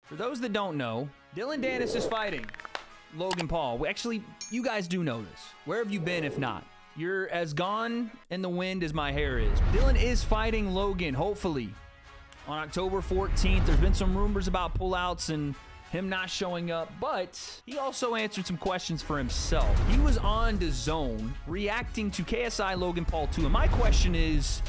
For those that don't know, Dillon Danis is fighting Logan Paul. Actually, you guys do know this. Where have you been if not? You're as gone in the wind as my hair is. Dillon is fighting Logan, hopefully, on October 14th. There's been some rumors about pullouts and him not showing up, but he also answered some questions for himself. He was on DAZN reacting to KSI Logan Paul 2. And my question is,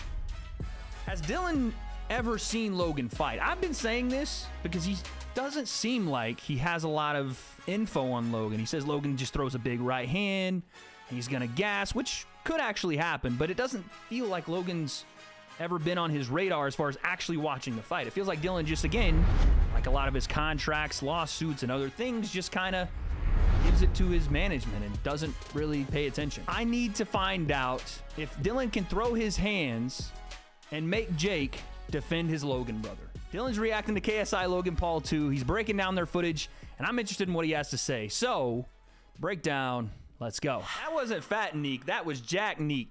has Dillon ever seen Logan fight? I've been saying this because he doesn't seem like he has a lot of info on Logan. He says Logan just throws a big right hand, and he's gonna gas, which could actually happen, but it doesn't feel like Logan's ever been on his radar as far as actually watching the fight. It feels like Dillon just, again, like a lot of his contracts, lawsuits, and other things, just kind of gives it to his management and doesn't really pay attention. I need to find out if Dillon can throw his hands and make Jake defend his Logan brother. Dillon's reacting to KSI Logan Paul 2. He's breaking down their footage, and I'm interested in what he has to say. So, breakdown, let's go. That wasn't Fat Neek. That was Jack Neek.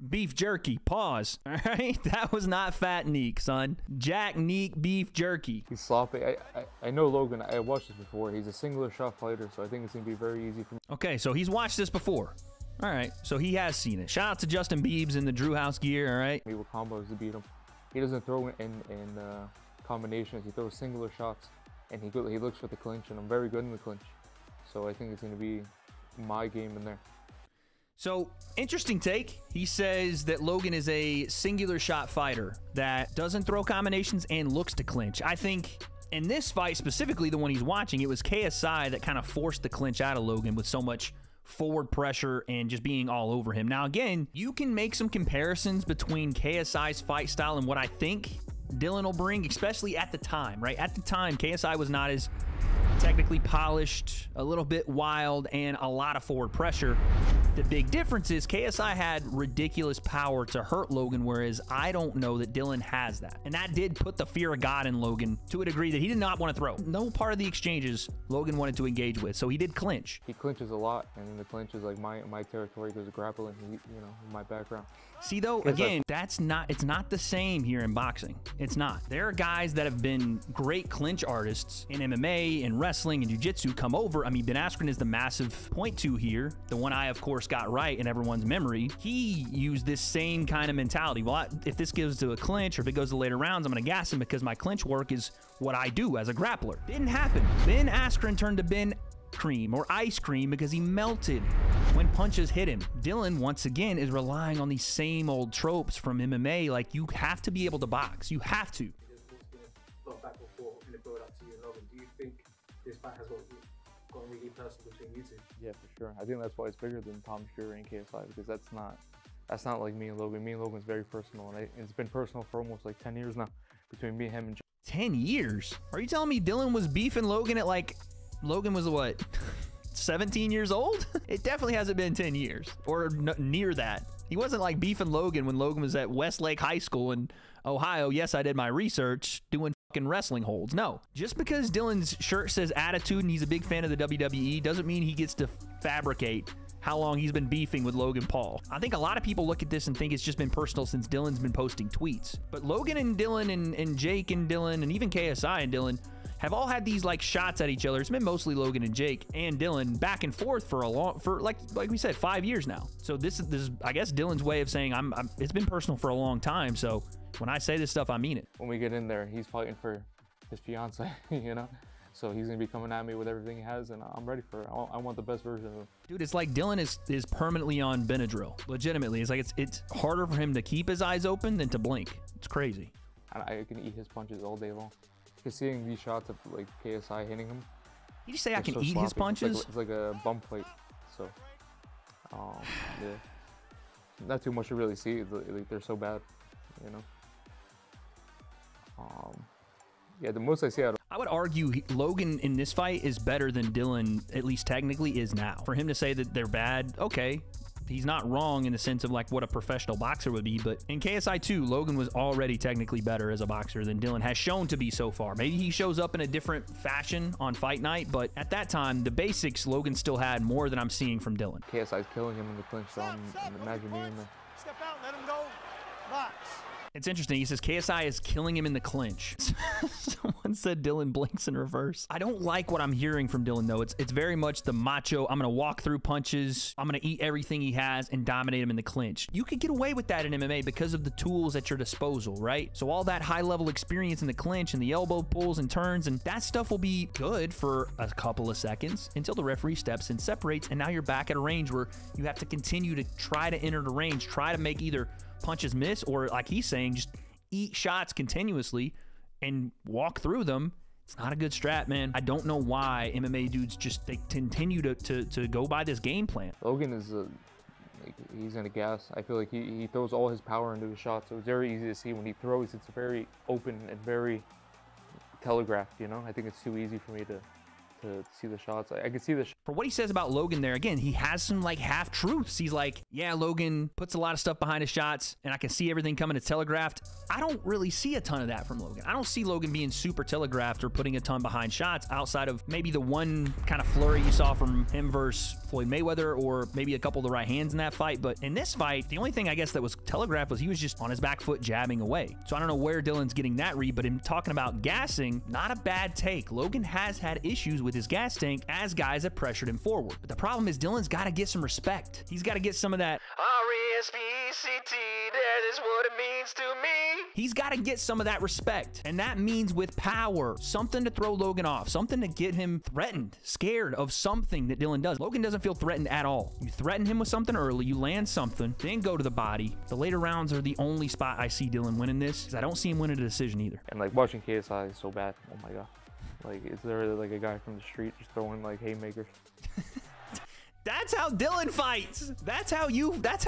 Beef jerky. Pause. All right? That was not Fat Neek, son. Jack Neek beef jerky. He's sloppy. I know Logan. I watched this before. He's a singular shot fighter, so I think it's going to be very easy for me. Okay, so he's watched this before. All right, so he has seen it. Shout out to Justin Biebs in the Drew House gear, all right? He will combos to beat him. He doesn't throw in combinations. He throws singular shots, and he looks for the clinch, and I'm very good in the clinch. So I think it's going to be my game in there. So, interesting take. He says that Logan is a singular shot fighter that doesn't throw combinations and looks to clinch. I think in this fight, specifically the one he's watching, it was KSI that kind of forced the clinch out of Logan with so much forward pressure and just being all over him. Now, again, you can make some comparisons between KSI's fight style and what I think Dillon will bring, especially at the time, right? At the time, KSI was not as technically polished, a little bit wild, and a lot of forward pressure. The big difference is KSI had ridiculous power to hurt Logan, whereas I don't know that Dillon has that. And that did put the fear of God in Logan to a degree that he did not want to throw. No part of the exchanges Logan wanted to engage with, so he did clinch. He clinches a lot, and the clinch is like my territory because of grappling, you know, my background. See, though, again, it's not the same here in boxing. It's not. There are guys that have been great clinch artists in MMA and wrestling and jiu-jitsu come over. I mean, Ben Askren is the massive point to here, the one I, of course, got right in everyone's memory. He used this same kind of mentality. Well, if this goes to a clinch or if it goes to later rounds, I'm going to gas him because my clinch work is what I do as a grappler. Didn't happen. Ben Askren turned to Ben Cream or Ice Cream because he melted when punches hit him. Dillon, once again, is relying on these same old tropes from MMA. Like, you have to be able to box. You have to. Back and forth in the build up to you and Logan. Do you think this fight has gotten really personal between you two? Yeah, for sure. I think that's why it's bigger than Tom Fury and KSI, because that's not like me and Logan. Me and Logan's very personal, and it's been personal for almost like 10 years now between me, him, and 10 years? Are you telling me Dillon was beefing Logan at like, Logan was what, 17 years old? It definitely hasn't been 10 years or near that. He wasn't like beefing Logan when Logan was at Westlake High School in Ohio. Yes, I did my research doing fucking wrestling holds. No, just because Dillon's shirt says attitude and he's a big fan of the WWE doesn't mean he gets to fabricate how long he's been beefing with Logan Paul. I think a lot of people look at this and think it's just been personal since Dillon's been posting tweets. But Logan and Dillon and Jake and Dillon and even KSI and Dillon have all had these like shots at each other. It's been mostly Logan and Jake and Dillon back and forth for like we said, 5 years now. So this is I guess Dillon's way of saying it's been personal for a long time. So when I say this stuff, I mean it. When we get in there, he's fighting for his fiance, you know? So he's gonna be coming at me with everything he has, and I'm ready for it. I want the best version of him. Dude, it's like Dillon is permanently on Benadryl. Legitimately, it's like it's harder for him to keep his eyes open than to blink. It's crazy. And I can eat his punches all day long. Because seeing these shots of like KSI hitting him. Did you say I can eat his punches? It's like a bum fight. So, yeah, not too much to really see. Like they're so bad, you know. Yeah, the most I see out of I would argue Logan in this fight is better than Dillon, at least technically, is now. For him to say that they're bad, okay, he's not wrong in the sense of like what a professional boxer would be, but in KSI 2, Logan was already technically better as a boxer than Dillon has shown to be so far. Maybe he shows up in a different fashion on fight night, but at that time, the basics Logan still had more than I'm seeing from Dillon. KSI's killing him in the clinch, so imagine me in there. Step out, let him go. Box. It's interesting. He says KSI is killing him in the clinch. So Someone said Dillon blinks in reverse. I don't like what I'm hearing from Dillon, though. It's very much the macho, I'm going to walk through punches, I'm going to eat everything he has and dominate him in the clinch. You could get away with that in MMA because of the tools at your disposal, right? So all that high-level experience in the clinch and the elbow pulls and turns, and that stuff will be good for a couple of seconds until the referee steps in, separates, and now you're back at a range where you have to continue to try to enter the range, try to make either punches miss or, like he's saying, just eat shots continuously and walk through them. It's not a good strat, man. I don't know why MMA dudes just, they continue to go by this game plan. Logan is like, he's in a gas. I feel like he throws all his power into his shots, so it's very easy to see when he throws. It's very open and very telegraphed, you know? I think it's too easy for me to see the shots. I can see the For what he says about Logan there, again, he has some like half truths. He's like, yeah, Logan puts a lot of stuff behind his shots and I can see everything coming. It's telegraphed. I don't really see a ton of that from Logan. I don't see Logan being super telegraphed or putting a ton behind shots outside of maybe the one kind of flurry you saw from him versus Floyd Mayweather, or maybe a couple of the right hands in that fight. But in this fight, the only thing I guess that was telegraphed was he was just on his back foot jabbing away. So I don't know where Dillon's getting that read, but in talking about gassing, not a bad take. Logan has had issues with his gas tank as guys have pressured him forward. But the problem is Dillon's got to get some respect. He's got to get some of that R-E-S-P-E-C-T, that is what it means to me. He's got to get some of that respect. And that means with power, something to throw Logan off, something to get him threatened, scared of something that Dillon does. Logan doesn't feel threatened at all. You threaten him with something early, you land something, then go to the body. The later rounds are the only spot I see Dillon winning this, because I don't see him winning a decision either. And like watching KSI is so bad. Oh my God. Like, it's literally like a guy from the street just throwing like haymakers. That's how Dillon fights. That's how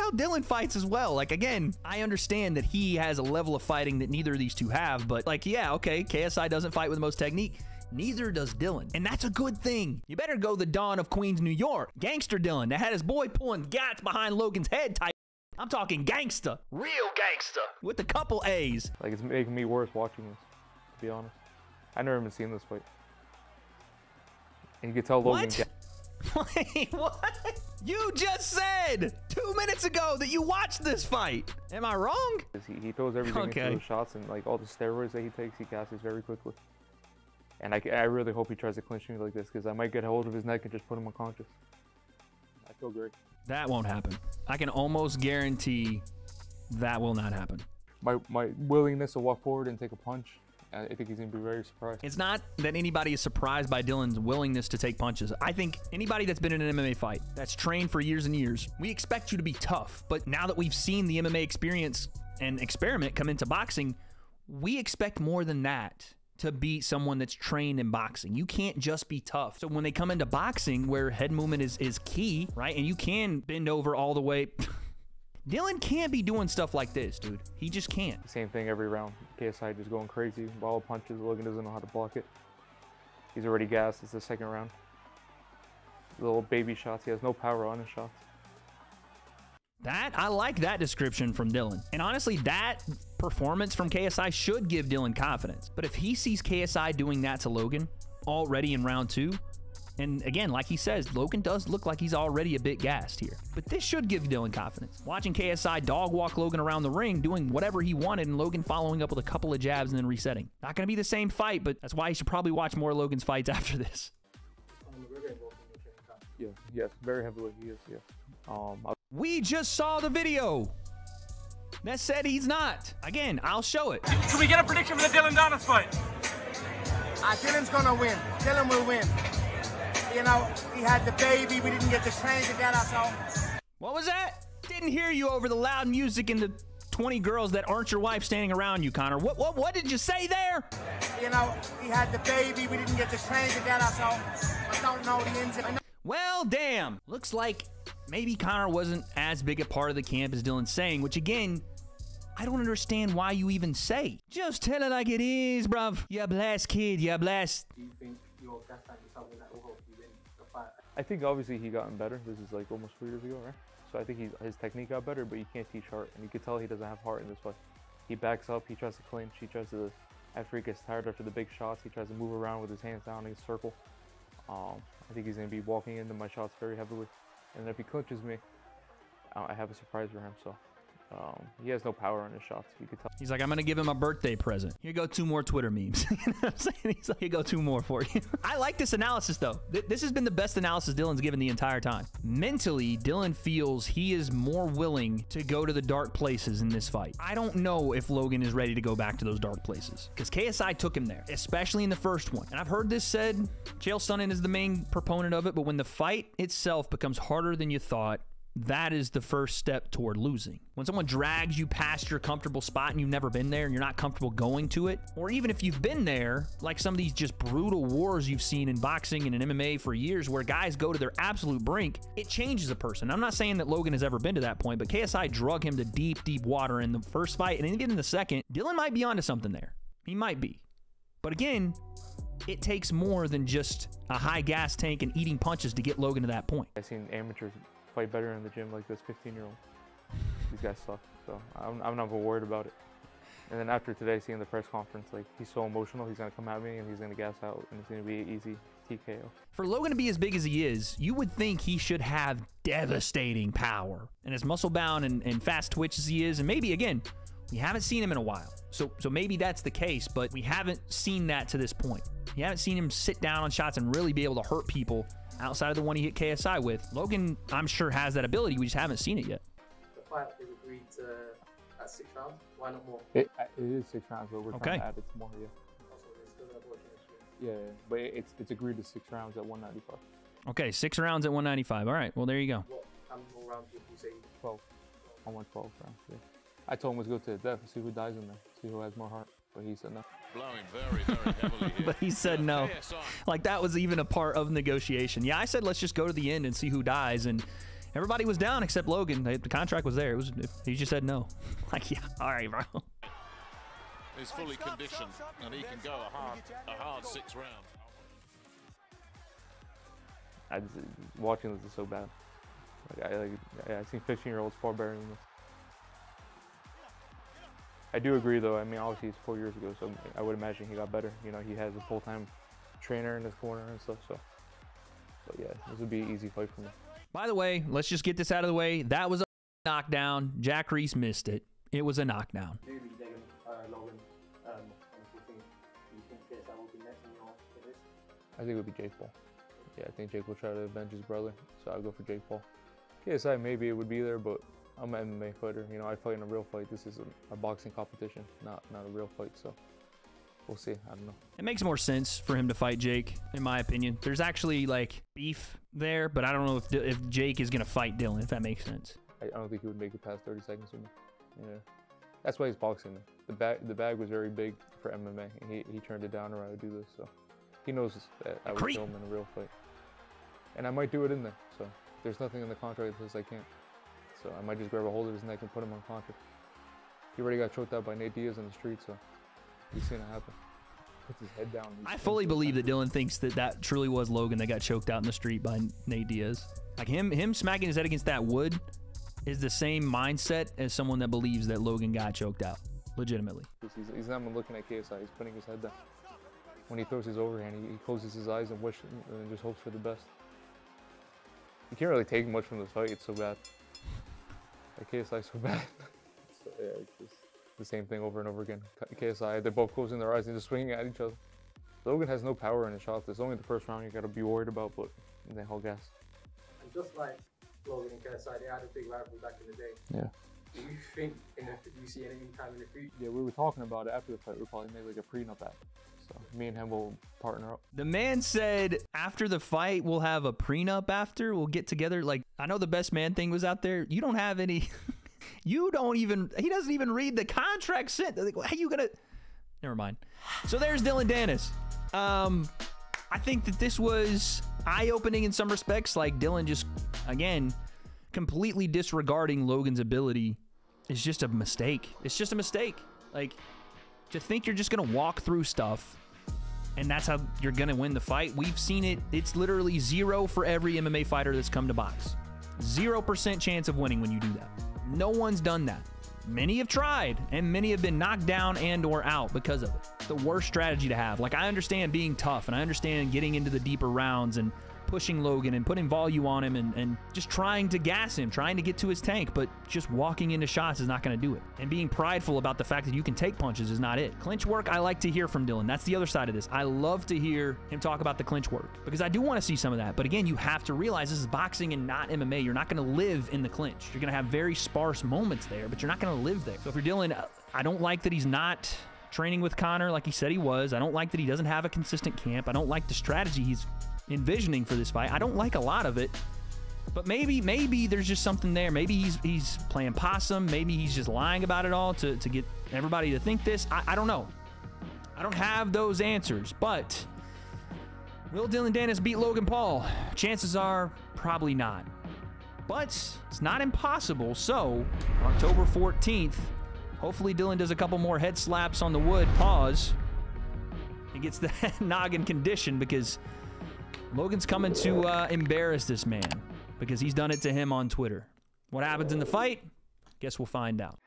Dillon fights as well. Like, again, I understand that he has a level of fighting that neither of these two have, but like, yeah, okay, KSI doesn't fight with the most technique. Neither does Dillon. And that's a good thing. You better go the Dawn of Queens, New York. Gangster Dillon that had his boy pulling gats behind Logan's head type. I'm talking gangsta. Real gangsta. With a couple A's. Like, it's making me worse watching this, to be honest. I never even seen this fight. And you can tell Logan. Wait, what? You just said 2 minutes ago that you watched this fight. Am I wrong? He throws everything into those shots, and like all the steroids that he takes, he gasses very quickly. And I really hope he tries to clinch me like this, because I might get a hold of his neck and just put him unconscious. I feel great. That won't happen. I can almost guarantee that will not happen. My willingness to walk forward and take a punch, I think he's going to be very surprised. It's not that anybody is surprised by Dillon's willingness to take punches. I think anybody that's been in an MMA fight, that's trained for years and years, we expect you to be tough. But now that we've seen the MMA experience and experiment come into boxing, we expect more than that to beat someone that's trained in boxing. You can't just be tough. So when they come into boxing, where head movement is key, right? And you can bend over all the way. Dillon can't be doing stuff like this, dude. He just can't. Same thing every round. KSI just going crazy. Ball punches. Logan doesn't know how to block it. He's already gassed. It's the second round. Little baby shots. He has no power on his shots. I like that description from Dillon. And honestly, that performance from KSI should give Dillon confidence. But if he sees KSI doing that to Logan already in round 2, and again, like he says, Logan does look like he's already a bit gassed here. But this should give Dillon confidence. Watching KSI dog walk Logan around the ring, doing whatever he wanted, and Logan following up with a couple of jabs and then resetting. Not going to be the same fight, but that's why you should probably watch more Logan's fights after this. Yeah, yes, very heavily he is, yes. We just saw the video that said he's not. Again, I'll show it. Can we get a prediction for the Dillon Danis fight? Dillon's gonna win. Dillon will win. You know, he had the baby. We didn't get to train together, so. What was that? Didn't hear you over the loud music and the 20 girls that aren't your wife standing around you, Connor. What did you say there? You know, he had the baby. We didn't get to train together, so I don't know the ins and outs. Well, damn. Looks like maybe Connor wasn't as big a part of the camp as Dillon's saying, which again, I don't understand why you even say. Just tell it like it is, bruv. You blessed, kid. You blessed. Do you think your gas tank is something that will help you win the fight? I think obviously he gotten better. This is like almost 4 years ago, right? So I think his technique got better, but you can't teach heart. And you can tell he doesn't have heart in this fight. He backs up. He tries to clinch. He tries to, after he gets tired after the big shots, he tries to move around with his hands down in a circle. I think he's going to be walking into my shots very heavily. And if he clinches me, I have a surprise for him. So He has no power on his shots. You could tell. He's like, I'm going to give him a birthday present. Here go 2 more Twitter memes. You know what I'm saying? He's like, here go 2 more for you. I like this analysis, though. This has been the best analysis Dillon's given the entire time. Mentally, Dillon feels he is more willing to go to the dark places in this fight. I don't know if Logan is ready to go back to those dark places, because KSI took him there, especially in the first one. And I've heard this said, Chael Sonnen is the main proponent of it, but when the fight itself becomes harder than you thought, that is the first step toward losing. When someone drags you past your comfortable spot and you've never been there and you're not comfortable going to it, or even if you've been there, like some of these just brutal wars you've seen in boxing and in MMA for years where guys go to their absolute brink, it changes a person. I'm not saying that Logan has ever been to that point, but KSI drug him to deep, deep water in the first fight, and even in the second. Dillon might be onto something there. He might be. But again, it takes more than just a high gas tank and eating punches to get Logan to that point. I've seen amateurs fight better in the gym like this 15-year-old. These guys suck, so I'm not worried about it. And then after today, seeing the press conference, like, he's so emotional, he's gonna come at me and he's gonna gas out, and it's gonna be an easy TKO. For Logan to be as big as he is, you would think he should have devastating power. And as muscle-bound and fast twitch as he is, and maybe, again, we haven't seen him in a while. So maybe that's the case, but we haven't seen that to this point. You haven't seen him sit down on shots and really be able to hurt people outside of the one he hit KSI with. Logan, I'm sure, has that ability. We just haven't seen it yet. The fight is agreed at 6 rounds. Why not more? It is 6 rounds, but we're trying to add it more, yeah. Yeah, but it's agreed to 6 rounds at 195. Okay, 6 rounds at 195. All right, well, there you go. How many more rounds would you say? 12. I want 12 rounds, yeah. I told him let's go to the death and see who dies in there, see who has more heart, but he said no. Blowing very, very heavily here. But he said no. Like, that was even a part of negotiation. Yeah, I said let's just go to the end and see who dies, and everybody was down except Logan. The contract was there. He just said no. Like, yeah, all right, bro. He's fully conditioned, and he can go a hard 6 rounds. Watching this is so bad. I've seen 15-year-olds far better than this. I do agree, though. I mean, obviously it's 4 years ago, so I would imagine he got better. You know, he has a full-time trainer in his corner and stuff. So, but yeah, this would be an easy fight for me. By the way, let's just get this out of the way. That was a knockdown. Jack Reese missed it. It was a knockdown. Do you think Logan? You think KSI will be next in your list? I think it would be Jake Paul. Yeah, I think Jake will try to avenge his brother, so I'll go for Jake Paul. KSI maybe it would be there, but I'm an MMA fighter. You know, I fight in a real fight. This is a boxing competition, not a real fight. So we'll see. I don't know. It makes more sense for him to fight Jake, in my opinion. There's actually like beef there, but I don't know if Jake is gonna fight Dillon, if that makes sense. I don't think he would make it past 30 seconds with me. Yeah, that's why he's boxing. The bag was very big for MMA, and he turned it down around to do this. So he knows that I would kill him in a real fight, and I might do it in there. So there's nothing in the contract that says I can't. So I might just grab a hold of his neck and put him on contract. He already got choked out by Nate Diaz in the street, so he's seen it happen. Puts his head down. I fully believe that Dillon thinks that truly was Logan that got choked out in the street by Nate Diaz. Like him smacking his head against that wood is the same mindset as someone that believes that Logan got choked out, legitimately. He's not even looking at KSI. He's putting his head down. When he throws his overhand, he closes his eyes and just hopes for the best. You can't really take much from this fight. It's so bad. Like, KSI's so bad. So, yeah, it's just the same thing over and over again. KSI, they're both closing their eyes and just swinging at each other. Logan has no power in his shots. It's only the first round you got to be worried about, but they hold gas. And just like Logan and KSI, they had a big rivalry back in the day. Yeah. Do you think do you see any time in the future? Yeah, we were talking about it after the fight. We'll probably make like a prenup act. So me and him will partner up. The man said after the fight, we'll have a prenup after. We'll get together. Like, I know the best man thing was out there. You don't have any. He doesn't even read the contract sent. Like, how you gonna? Never mind. So there's Dillon Danis. I think that this was eye-opening in some respects. Like, Dillon just, again, completely disregarding Logan's ability is just a mistake. It's just a mistake. Like, to think you're just going to walk through stuff and that's how you're going to win the fight. We've seen it. It's literally 0 for every MMA fighter that's come to box. 0% chance of winning when you do that. No one's done that. Many have tried, and many have been knocked down and or out because of it. It's the worst strategy to have. Like, I understand being tough, and I understand getting into the deeper rounds and pushing Logan and putting volume on him and just trying to gas him, trying to get to his tank, but just walking into shots is not going to do it. And being prideful about the fact that you can take punches is not it. Clinch work, I like to hear from Dillon. That's the other side of this. I love to hear him talk about the clinch work because I do want to see some of that. But again, you have to realize this is boxing and not MMA. You're not going to live in the clinch. You're going to have very sparse moments there, but you're not going to live there. So if you're Dillon, I don't like that he's not training with Conor like he said he was. I don't like that he doesn't have a consistent camp. I don't like the strategy he's envisioning for this fight. I don't like a lot of it, but maybe there's just something there. Maybe he's playing possum. Maybe he's just lying about it all to get everybody to think this. I don't know. I don't have those answers, but will Dillon Danis beat Logan Paul? Chances are probably not, but it's not impossible. So October 14th, hopefully Dillon does a couple more head slaps on the wood, pause, and gets the noggin condition because Logan's coming to embarrass this man because he's done it to him on Twitter. What happens in the fight? Guess we'll find out.